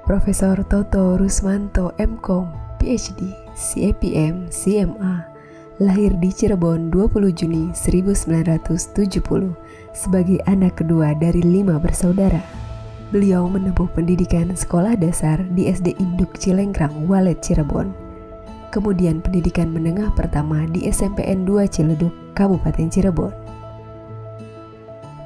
Profesor Toto Rusmanto MCom, PhD, CAPM, CMA, lahir di Cirebon 20 Juni 1970 sebagai anak kedua dari 5 bersaudara. Beliau menempuh pendidikan sekolah dasar di SD Induk Cilengkrang, Walet, Cirebon. Kemudian pendidikan menengah pertama di SMPN 2 Ciledug, Kabupaten Cirebon.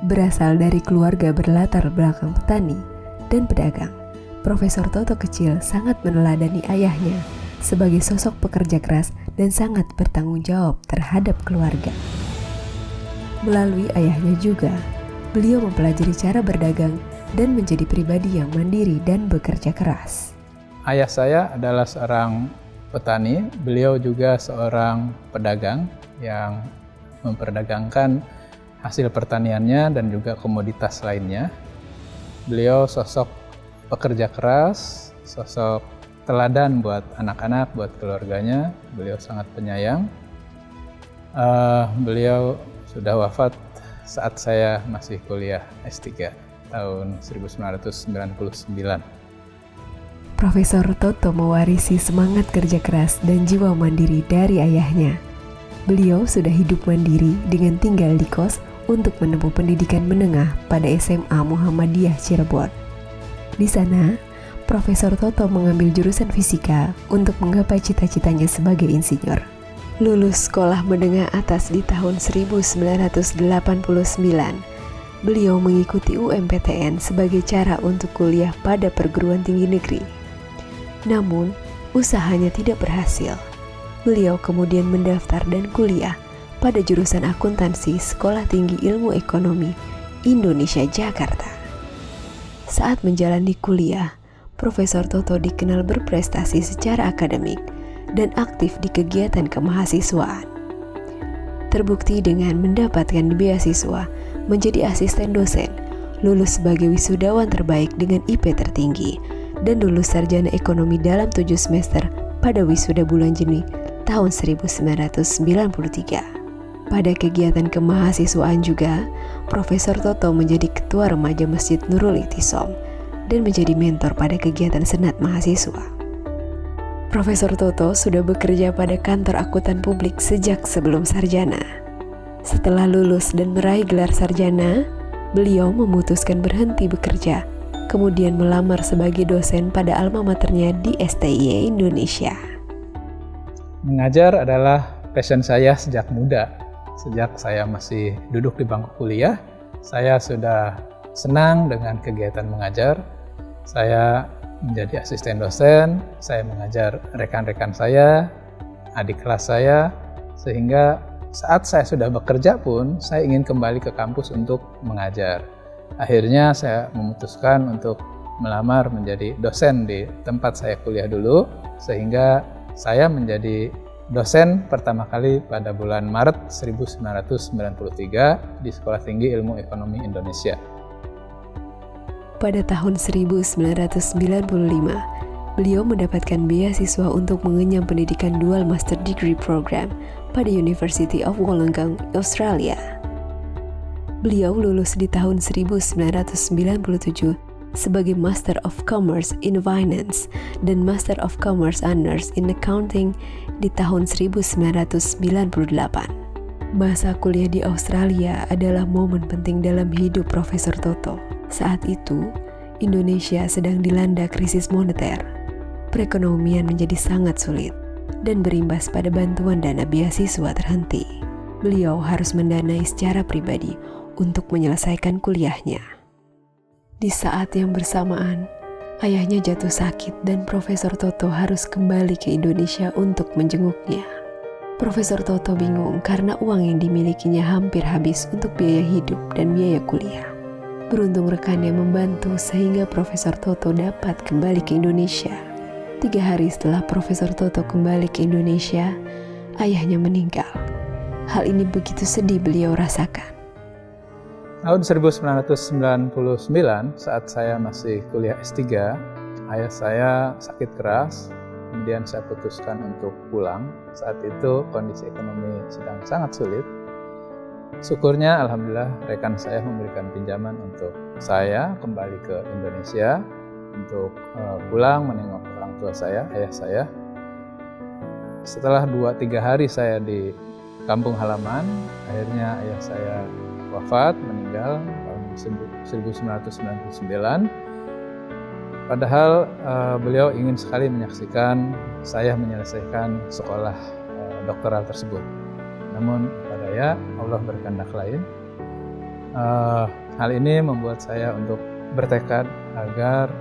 Berasal dari keluarga berlatar belakang petani dan pedagang, Profesor Toto kecil sangat meneladani ayahnya sebagai sosok pekerja keras dan sangat bertanggung jawab terhadap keluarga. Melalui ayahnya juga, beliau mempelajari cara berdagang dan menjadi pribadi yang mandiri dan bekerja keras. Ayah saya adalah seorang petani, beliau juga seorang pedagang yang memperdagangkan hasil pertaniannya dan juga komoditas lainnya. Beliau sosok pekerja keras, sosok teladan buat anak-anak, buat keluarganya. Beliau sangat penyayang. Beliau sudah wafat saat saya masih kuliah S3 tahun 1999. Profesor Toto mewarisi semangat kerja keras dan jiwa mandiri dari ayahnya. Beliau sudah hidup mandiri dengan tinggal di kos untuk menempuh pendidikan menengah pada SMA Muhammadiyah Cirebon. Di sana, Profesor Toto mengambil jurusan fisika untuk menggapai cita-citanya sebagai insinyur. Lulus sekolah menengah atas di tahun 1989, beliau mengikuti UMPTN sebagai cara untuk kuliah pada perguruan tinggi negeri. Namun, usahanya tidak berhasil. Beliau kemudian mendaftar dan kuliah pada jurusan akuntansi Sekolah Tinggi Ilmu Ekonomi Indonesia Jakarta. Saat menjalani kuliah, Profesor Toto dikenal berprestasi secara akademik dan aktif di kegiatan kemahasiswaan. Terbukti dengan mendapatkan beasiswa menjadi asisten dosen, lulus sebagai wisudawan terbaik dengan IP tertinggi, dan lulus sarjana ekonomi dalam 7 semester pada wisuda bulan Juni tahun 1993. Pada kegiatan kemahasiswaan juga, Profesor Toto menjadi ketua remaja Masjid Nurul Ikhtisom dan menjadi mentor pada kegiatan senat mahasiswa. Profesor Toto sudah bekerja pada kantor akuntan publik sejak sebelum sarjana. Setelah lulus dan meraih gelar sarjana, beliau memutuskan berhenti bekerja, kemudian melamar sebagai dosen pada alma maternya di STIE Indonesia. Mengajar adalah passion saya sejak muda. Sejak saya masih duduk di bangku kuliah, saya sudah senang dengan kegiatan mengajar. Saya menjadi asisten dosen, saya mengajar rekan-rekan saya, adik kelas saya, sehingga saat saya sudah bekerja pun, saya ingin kembali ke kampus untuk mengajar. Akhirnya saya memutuskan untuk melamar menjadi dosen di tempat saya kuliah dulu, sehingga saya menjadi dosen pertama kali pada bulan Maret 1993 di Sekolah Tinggi Ilmu Ekonomi Indonesia. Pada tahun 1995, beliau mendapatkan beasiswa untuk mengenyam pendidikan Dual Master Degree Program pada University of Wollongong, Australia. Beliau lulus di tahun 1997 sebagai Master of Commerce in Finance dan Master of Commerce Honors in Accounting di tahun 1998. Masa kuliah di Australia adalah momen penting dalam hidup Profesor Toto. Saat itu, Indonesia sedang dilanda krisis moneter. Perekonomian menjadi sangat sulit dan berimbas pada bantuan dana beasiswa terhenti. Beliau harus mendanai secara pribadi untuk menyelesaikan kuliahnya. Di saat yang bersamaan, ayahnya jatuh sakit dan Profesor Toto harus kembali ke Indonesia untuk menjenguknya. Profesor Toto bingung karena uang yang dimilikinya hampir habis untuk biaya hidup dan biaya kuliah. Beruntung rekannya membantu sehingga Profesor Toto dapat kembali ke Indonesia. 3 hari setelah Profesor Toto kembali ke Indonesia, ayahnya meninggal. Hal ini begitu sedih beliau rasakan. Tahun 1999 saat saya masih kuliah S3, ayah saya sakit keras, kemudian saya putuskan untuk pulang. Saat itu kondisi ekonomi sedang sangat sulit. Syukurnya alhamdulillah rekan saya memberikan pinjaman untuk saya kembali ke Indonesia untuk pulang menengok orang tua saya, ayah saya. Setelah 2-3 hari saya di kampung halaman, akhirnya ayah saya wafat, meninggal tahun 1999. Padahal beliau ingin sekali menyaksikan saya menyelesaikan sekolah doktoral tersebut. Namun pada ya Allah berkehendak lain. Hal ini membuat saya untuk bertekad agar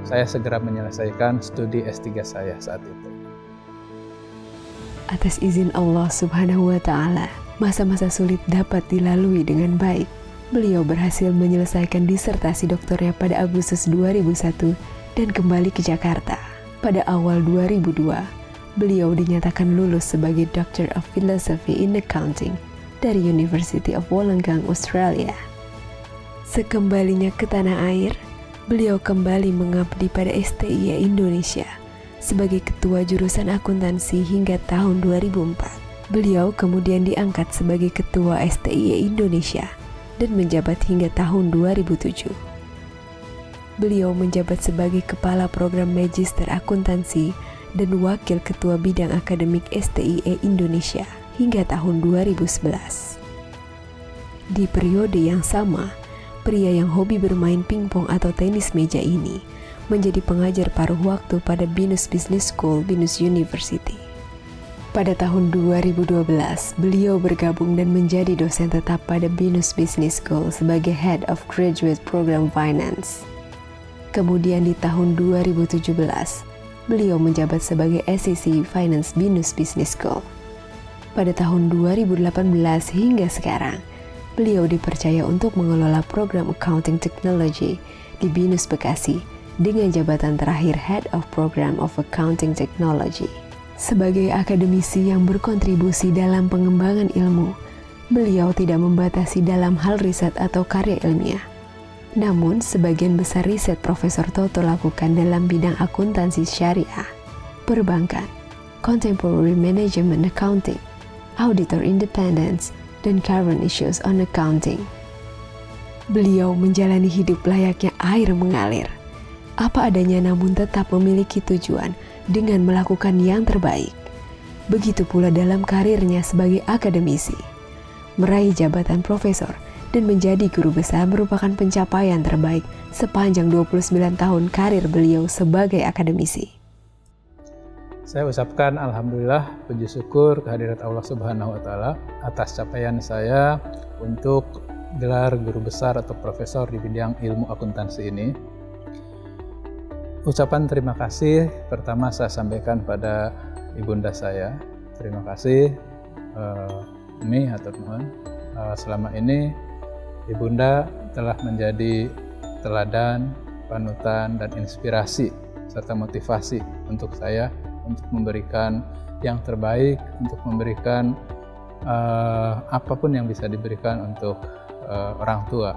saya segera menyelesaikan studi S3 saya saat itu. Atas izin Allah Subhanahu wa Ta'ala, masa-masa sulit dapat dilalui dengan baik. Beliau berhasil menyelesaikan disertasi doktornya pada Agustus 2001 dan kembali ke Jakarta. Pada awal 2002, beliau dinyatakan lulus sebagai Doctor of Philosophy in Accounting dari University of Wollongong, Australia. Sekembalinya ke tanah air, beliau kembali mengabdi pada STIE Indonesia sebagai ketua jurusan akuntansi hingga tahun 2004. Beliau kemudian diangkat sebagai ketua STIE Indonesia dan menjabat hingga tahun 2007. Beliau menjabat sebagai kepala program Magister Akuntansi dan wakil ketua bidang akademik STIE Indonesia hingga tahun 2011. Di periode yang sama, pria yang hobi bermain pingpong atau tenis meja ini menjadi pengajar paruh waktu pada Binus Business School, Binus University. Pada tahun 2012, beliau bergabung dan menjadi dosen tetap pada Binus Business School sebagai Head of Graduate Program Finance. Kemudian di tahun 2017, beliau menjabat sebagai SEC Finance Binus Business School. Pada tahun 2018 hingga sekarang, beliau dipercaya untuk mengelola program Accounting Technology di Binus Bekasi dengan jabatan terakhir Head of Program of Accounting Technology. Sebagai akademisi yang berkontribusi dalam pengembangan ilmu, beliau tidak membatasi dalam hal riset atau karya ilmiah. Namun, sebagian besar riset Profesor Toto lakukan dalam bidang akuntansi syariah, perbankan, contemporary management accounting, auditor independence, dan current issues on accounting. Beliau menjalani hidup layaknya air mengalir, apa adanya namun tetap memiliki tujuan dengan melakukan yang terbaik. Begitu pula dalam karirnya sebagai akademisi. Meraih jabatan profesor dan menjadi guru besar merupakan pencapaian terbaik sepanjang 29 tahun karir beliau sebagai akademisi. Saya ucapkan alhamdulillah, puji syukur kehadirat Allah Subhanahu wa Ta'ala atas capaian saya untuk gelar guru besar atau profesor di bidang ilmu akuntansi ini. Ucapan terima kasih pertama saya sampaikan pada ibunda saya. Terima kasih Umi atau Tuhan. Selama ini ibunda telah menjadi teladan, panutan, dan inspirasi serta motivasi untuk saya untuk memberikan yang terbaik, untuk memberikan apapun yang bisa diberikan untuk orang tua.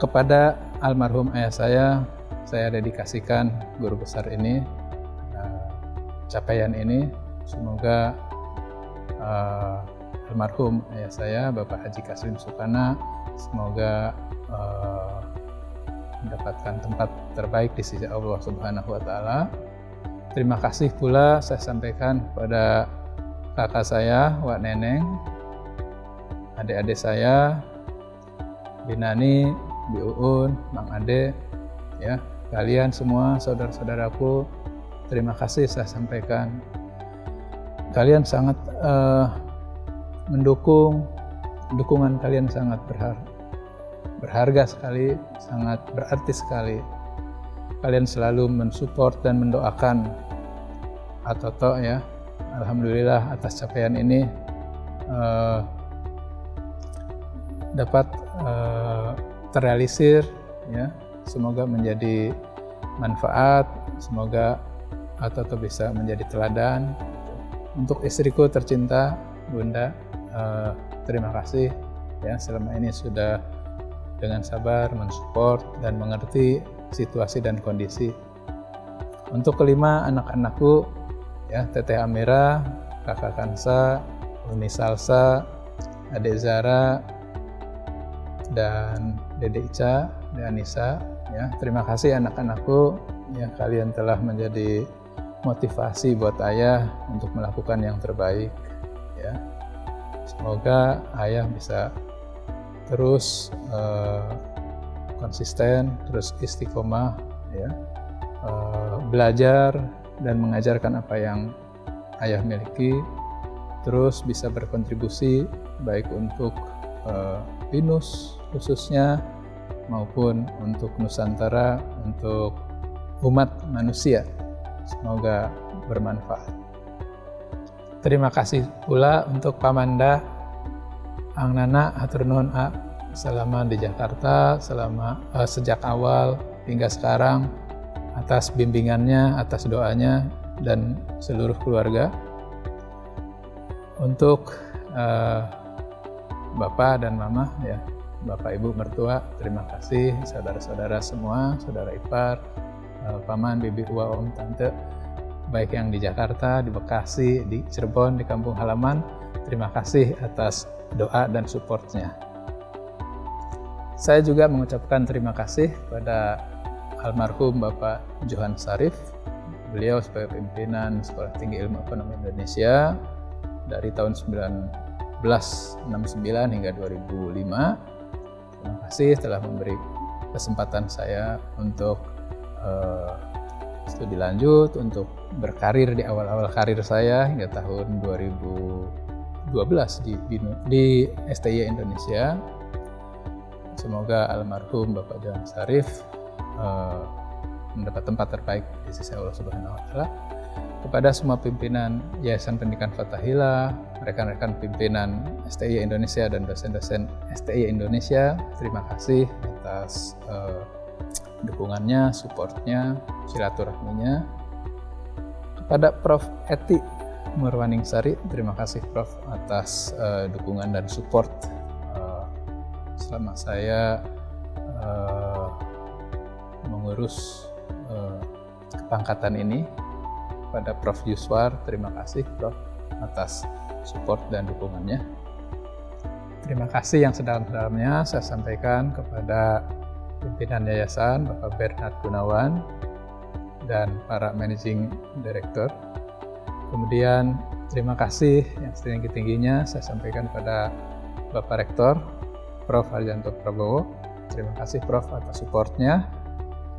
Kepada almarhum ayah saya dedikasikan guru besar ini, capaian ini. Semoga almarhum ayah saya, Bapak Haji Kaslim Sukana, semoga mendapatkan tempat terbaik di sisi Allah Subhanahu wa Ta'ala. Terima kasih pula saya sampaikan pada kakak saya, Wak Neneng, adik-adik saya, Binani, Bi Uun, Mang Ade, ya, kalian semua saudara-saudaraku, terima kasih saya sampaikan. Kalian sangat mendukung, dukungan kalian sangat berharga sekali, sangat berarti sekali. Kalian selalu mensupport dan mendoakan Atoto, ya. Alhamdulillah atas capaian ini dapat terrealisir, ya. Semoga menjadi manfaat, semoga Atoto bisa menjadi teladan. Untuk istriku tercinta, Bunda, terima kasih, ya, selama ini sudah dengan sabar mensupport dan mengerti situasi dan kondisi. Untuk kelima anak-anakku, ya, Teteh Amira, Kakak Kansa, Uni Salsa, Adik Zara, dan Dede Ica, Deanisa, ya. Terima kasih anak-anakku, ya, kalian telah menjadi motivasi buat ayah untuk melakukan yang terbaik, ya. Semoga ayah bisa terus konsisten, terus istiqomah, ya, belajar dan mengajarkan apa yang ayah miliki, terus bisa berkontribusi baik untuk BINUS khususnya maupun untuk Nusantara, untuk umat manusia. Semoga bermanfaat. Terima kasih pula untuk Pamanda, Ang Nana, hatur nuhun selama di Jakarta, sejak awal hingga sekarang, atas bimbingannya, atas doanya, dan seluruh keluarga. Untuk Bapak dan Mama, ya, Bapak Ibu mertua, terima kasih. Saudara-saudara semua, saudara ipar, paman, bibi, uwa, om, tante, baik yang di Jakarta, di Bekasi, di Cirebon, di kampung halaman, terima kasih atas doa dan supportnya. Saya juga mengucapkan terima kasih pada almarhum Bapak Johan Sarif, beliau sebagai pimpinan Sekolah Tinggi Ilmu Ekonomi Indonesia dari tahun 1969 hingga 2005. Terima kasih telah memberi kesempatan saya untuk studi lanjut, untuk berkarir di awal-awal karir saya hingga tahun 2012 di STI Indonesia. Semoga almarhum Bapak Johan Sarif mendapat tempat terbaik di sisi Allah Subhanahu wa Ta'ala. Kepada semua pimpinan Yayasan Pendidikan Fathahillah, rekan-rekan pimpinan STI Indonesia dan dosen-dosen STI Indonesia, terima kasih atas dukungannya, supportnya, silaturahminya. Kepada Prof. Eti Murwaningsari, terima kasih Prof. atas dukungan dan support selama saya mengurus kepangkatan ini. Pada Prof. Yuswar, terima kasih Prof. atas support dan dukungannya. Terima kasih yang sedalam-dalamnya saya sampaikan kepada pimpinan yayasan Bapak Bernard Gunawan dan para managing director. Kemudian terima kasih yang setinggi-tingginya saya sampaikan pada Bapak Rektor Prof. Harjanto Prabowo. Terima kasih Prof. atas supportnya.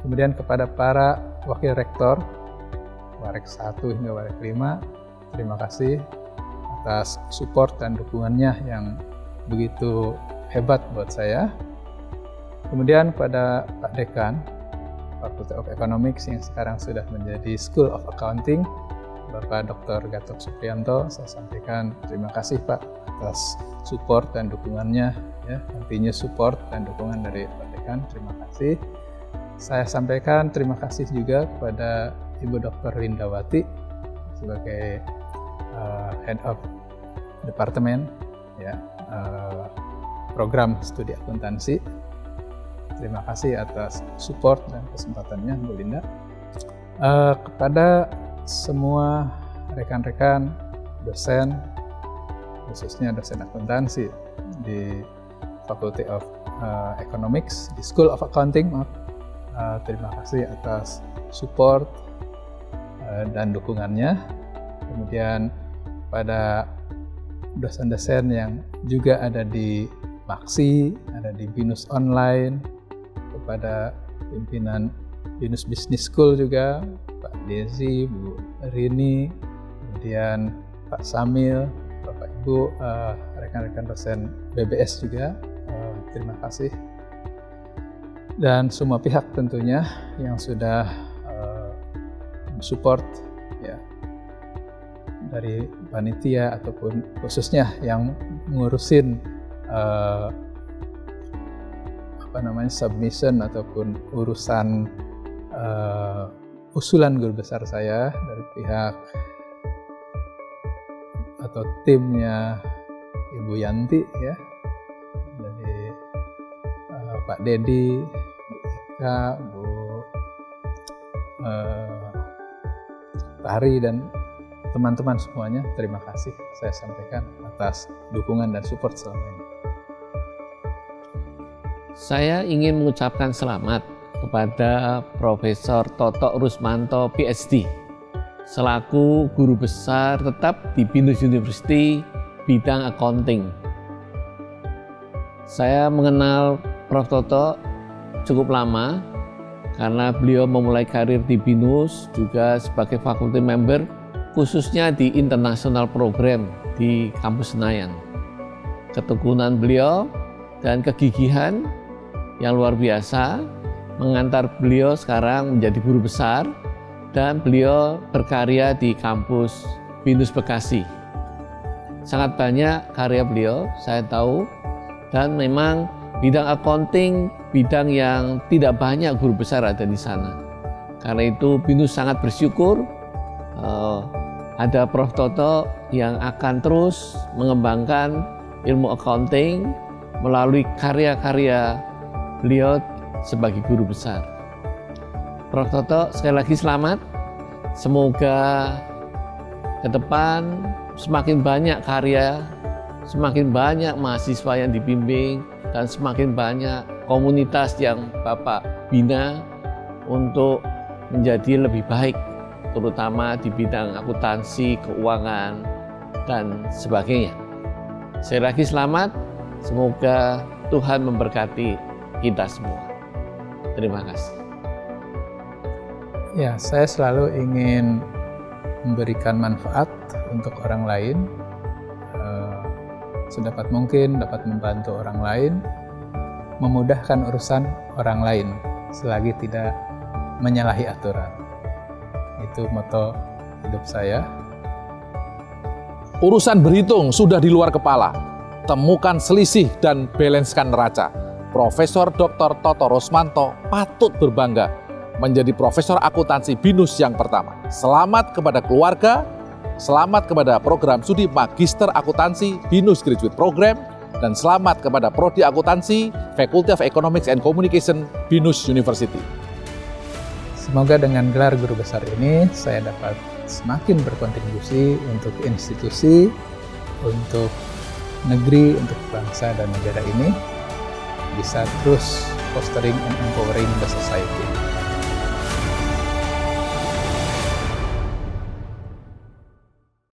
Kemudian kepada para wakil rektor Warek 1 hingga Warek 5, terima kasih atas support dan dukungannya yang begitu hebat buat saya. Kemudian kepada Pak Dekan Fakulty of Economics yang sekarang sudah menjadi School of Accounting, Bapak Dr. Gatot Supriyanto, saya sampaikan terima kasih Pak atas support dan dukungannya, ya, nantinya support dan dukungan dari Pak Dekan, terima kasih. Saya sampaikan terima kasih juga kepada Ibu Dr. Lindawati sebagai Head of Departemen, ya, Program Studi Akuntansi. Terima kasih atas support dan kesempatannya Bu Linda. Kepada semua rekan-rekan dosen, khususnya dosen akuntansi di Faculty of Economics, di School of Accounting, terima kasih atas support dan dukungannya. Kemudian pada dosen-dosen yang juga ada di Maksi, ada di BINUS Online, kepada pimpinan BINUS Business School juga, Pak Desi, Bu Rini, kemudian Pak Samil, Bapak Ibu, rekan-rekan dosen BBS juga, terima kasih. Dan semua pihak tentunya yang sudah support, ya, dari panitia ataupun khususnya yang ngurusin submission ataupun urusan usulan guru besar saya dari pihak atau timnya Ibu Yanti, ya, dari Pak Dedi, Bu Ika, Bu Pak Hari dan teman-teman semuanya, terima kasih saya sampaikan atas dukungan dan support selama ini. Saya ingin mengucapkan selamat kepada Profesor Toto Rusmanto PhD selaku guru besar tetap di BINUS University bidang accounting. Saya mengenal Prof. Toto cukup lama karena beliau memulai karir di BINUS juga sebagai faculty member khususnya di international program di kampus Senayan. Ketekunan beliau dan kegigihan yang luar biasa mengantar beliau sekarang menjadi guru besar dan beliau berkarya di kampus BINUS Bekasi. Sangat banyak karya beliau, saya tahu, dan memang bidang accounting, bidang yang tidak banyak guru besar ada di sana. Karena itu BINUS sangat bersyukur ada Prof. Toto yang akan terus mengembangkan ilmu accounting melalui karya-karya beliau sebagai guru besar. Prof. Toto, sekali lagi selamat. Semoga ke depan semakin banyak karya, semakin banyak mahasiswa yang dibimbing, dan semakin banyak komunitas yang Bapak bina untuk menjadi lebih baik, terutama di bidang akuntansi, keuangan, dan sebagainya. Sekali lagi selamat, semoga Tuhan memberkati kita semua. Terima kasih. Ya, saya selalu ingin memberikan manfaat untuk orang lain, sedapat mungkin dapat membantu orang lain, memudahkan urusan orang lain selagi tidak menyalahi aturan. Itu moto hidup saya. Urusan berhitung sudah di luar kepala. Temukan selisih dan balancekan neraca. Profesor Dr. Toto Rusmanto patut berbangga menjadi Profesor Akuntansi BINUS yang pertama. Selamat kepada keluarga, selamat kepada program studi Magister Akuntansi BINUS Graduate Program, dan selamat kepada Prodi Akuntansi Faculty of Economics and Communication BINUS University. Semoga dengan gelar guru besar ini saya dapat semakin berkontribusi untuk institusi, untuk negeri, untuk bangsa dan negara ini bisa terus fostering and empowering the society.